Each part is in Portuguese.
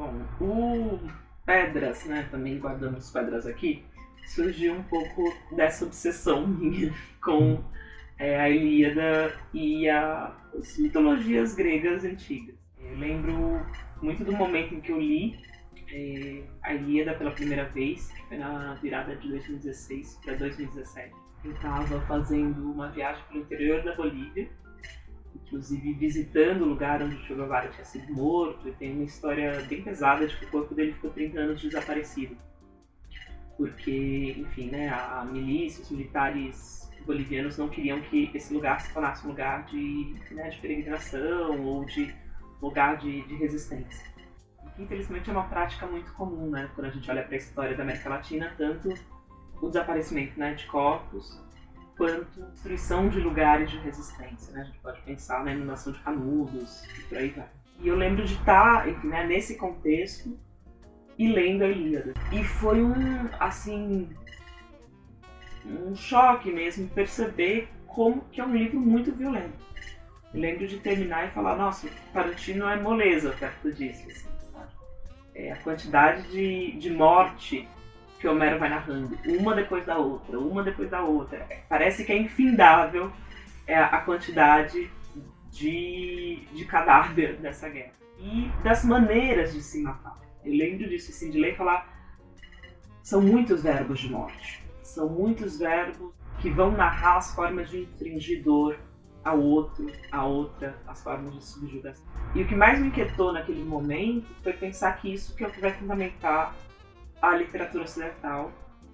Bom, o Pedras, né, também guardamos Pedras aqui, surgiu um pouco dessa obsessão minha com a Ilíada e as mitologias gregas antigas. Eu lembro muito do momento em que eu li a Ilíada pela primeira vez, que foi na virada de 2016 para 2017. Eu estava fazendo uma viagem pelo interior da Bolívia, inclusive visitando o lugar onde o Che Guevara tinha sido morto, e tem uma história bem pesada de que o corpo dele ficou 30 anos desaparecido. Porque, enfim, né, a milícia, os militares bolivianos não queriam que esse lugar se tornasse um lugar de peregrinação ou de lugar de resistência. E que, infelizmente, é uma prática muito comum, né, quando a gente olha para a história da América Latina, tanto o desaparecimento, né, de corpos, quanto a destruição de lugares de resistência, né? A gente pode pensar na inundação de Canudos e por aí vai. E eu lembro de estar, enfim, né, nesse contexto e lendo a Ilíada. E foi um choque mesmo perceber como que é um livro muito violento. Eu lembro de terminar e falar, nossa, Tarantino é moleza perto disso, assim, sabe? A quantidade de morte que Homero vai narrando, uma depois da outra. Parece que é infindável a quantidade de cadáver dessa guerra. E das maneiras de se matar. Eu lembro disso, assim, de ler e falar, são muitos verbos de morte. São muitos verbos que vão narrar as formas de infringir dor ao outro, à outra, as formas de subjugação. E o que mais me inquietou naquele momento foi pensar que isso que é o que vai fundamentar a literatura ocidental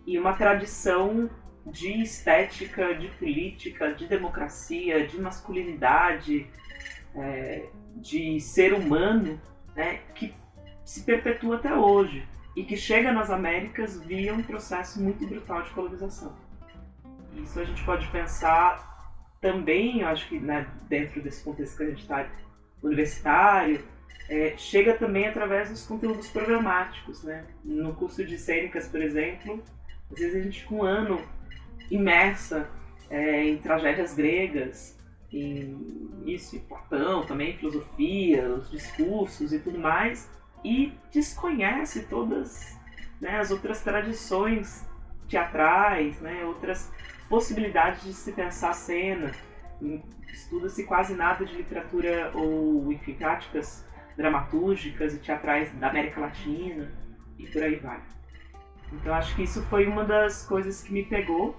e uma tradição de estética, de política, de democracia, de masculinidade, de ser humano, né, que se perpetua até hoje e que chega nas Américas via um processo muito brutal de colonização. Isso a gente pode pensar também, eu acho que, né, dentro desse contexto que a gente está universitário, chega também através dos conteúdos programáticos, né? No curso de cênicas, por exemplo, às vezes a gente fica um ano imersa em tragédias gregas, em Platão também, filosofia, os discursos e tudo mais, e desconhece todas, né, as outras tradições teatrais, né, outras possibilidades de se pensar a cena. Estuda-se quase nada de literatura ou, enfim, práticas dramatúrgicas e teatrais da América Latina e por aí vai. Então acho que isso foi uma das coisas que me pegou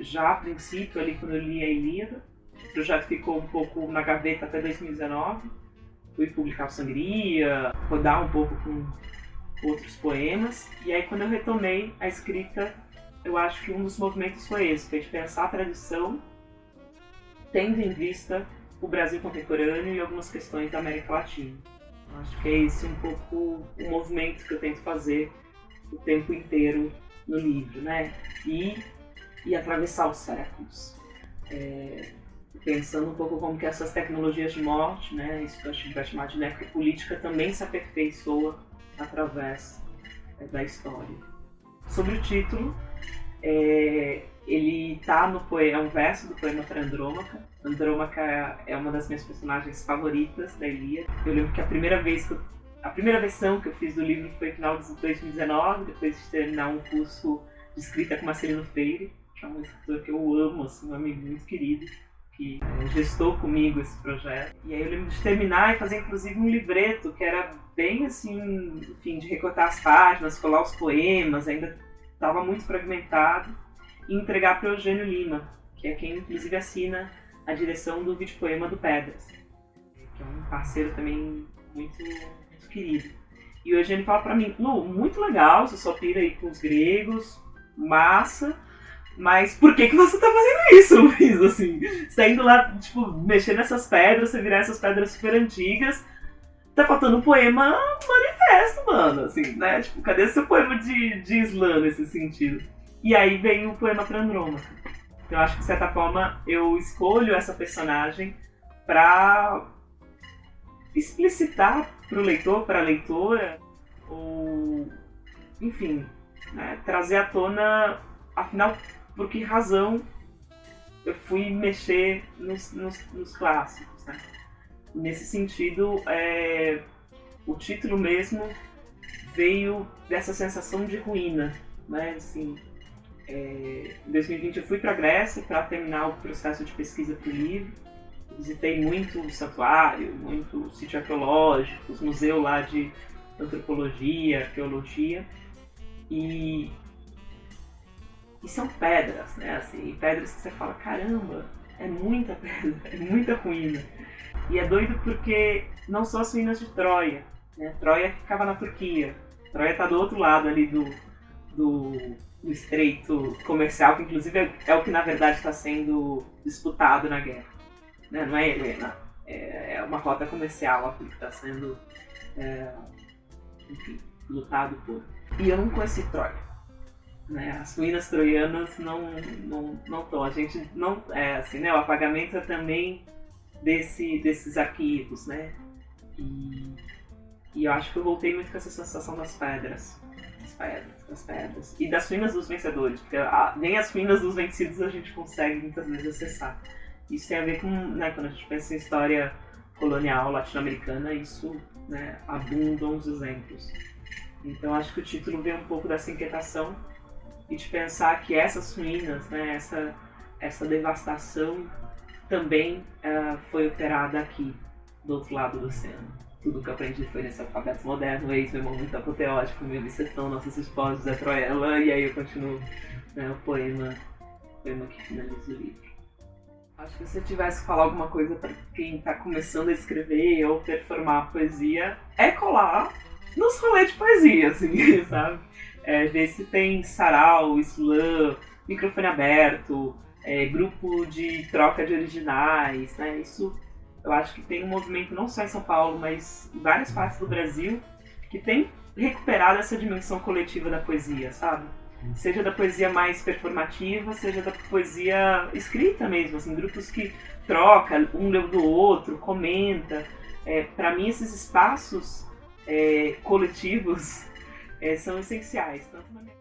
já a princípio, ali quando eu li a Ilíada. O projeto ficou um pouco na gaveta até 2019. Fui publicar o Sangria, rodar um pouco com outros poemas. E aí quando eu retomei a escrita, eu acho que um dos movimentos foi esse, foi de pensar a tradição tendo em vista o Brasil contemporâneo e algumas questões da América Latina. Acho que é esse um pouco o movimento que eu tento fazer o tempo inteiro no livro, né? E atravessar os séculos. Pensando um pouco como que essas tecnologias de morte, né, isso que a gente vai chamar de necropolítica, também se aperfeiçoa através da história. Sobre o título, ele está no poema, é um verso do poema para Andrômaca. Andrômaca é uma das minhas personagens favoritas da Ilíada. Eu lembro que a primeira versão que eu fiz do livro foi no final de 2019, depois de terminar um curso de escrita com Marcelino Freire, que é um escritor que eu amo, assim, um amigo muito querido, que gestou comigo esse projeto. E aí eu lembro de terminar e fazer inclusive um livreto que era bem assim, enfim, de recortar as páginas, colar os poemas, ainda estava muito fragmentado, e entregar para o Eugênio Lima, que é quem inclusive assina a direção do videopoema do Pedras, que é um parceiro também muito, muito querido. E o Eugênio fala para mim, Lu, muito legal, você só pira aí com os gregos, massa, mas por que você tá fazendo isso, Luiz? Assim, você tá indo lá, tipo, mexer nessas pedras, você virar essas pedras super antigas, tá faltando um poema manifesto, mano, assim, né? Tipo, cadê seu poema de Islã nesse sentido? E aí veio o poema para Andrômaca. Então eu acho que, de certa forma, eu escolho essa personagem para explicitar pro leitor, pra leitora, ou, enfim, né, trazer à tona, afinal, por que razão eu fui mexer nos clássicos, né? Nesse sentido, o título mesmo veio dessa sensação de ruína, né? Assim, em 2020 eu fui para a Grécia para terminar o processo de pesquisa para o livro. Visitei muito o santuário, muito o sítio arqueológico, os museus lá de antropologia, arqueologia. E são pedras, né? Assim, pedras que você fala, caramba, é muita pedra, é muita ruína. E é doido porque não são as ruínas de Troia, né? Troia ficava na Turquia. Troia está do outro lado ali do estreito comercial, que inclusive é o que na verdade está sendo disputado na guerra. Né? Não é Helena, é uma rota comercial que está sendo enfim, lutado por. E eu não conheci Troia. Né? As ruínas troianas não estão. A gente não. Assim, né? O apagamento é também desses arquivos, né? E eu acho que eu voltei muito com essa sensação das pedras. Das pedras. E das ruínas dos vencedores, porque nem as ruínas dos vencidos a gente consegue muitas vezes acessar. Isso tem a ver com, né, quando a gente pensa em história colonial latino-americana, isso, né, abundam os exemplos. Então acho que o título vem um pouco dessa inquietação e de pensar que essas ruínas, né, essa devastação também foi operada aqui, do outro lado do oceano. Tudo que eu aprendi foi nesse alfabeto moderno, eis meu momento apoteótico, minha obsessão, nossos esposos, é Troela, e aí eu continuo, né, o poema que finaliza o livro. Acho que se eu tivesse que falar alguma coisa para quem está começando a escrever ou performar a poesia, é colar nos rolês de poesia, assim, sabe? Ver se tem sarau, slam, microfone aberto, grupo de troca de originais, né? Isso eu acho que tem um movimento não só em São Paulo, mas em várias partes do Brasil, que tem recuperado essa dimensão coletiva da poesia, sabe? Seja da poesia mais performativa, seja da poesia escrita mesmo, assim, grupos que trocam, um lê do outro, comenta. Para mim, esses espaços coletivos são essenciais, tanto na minha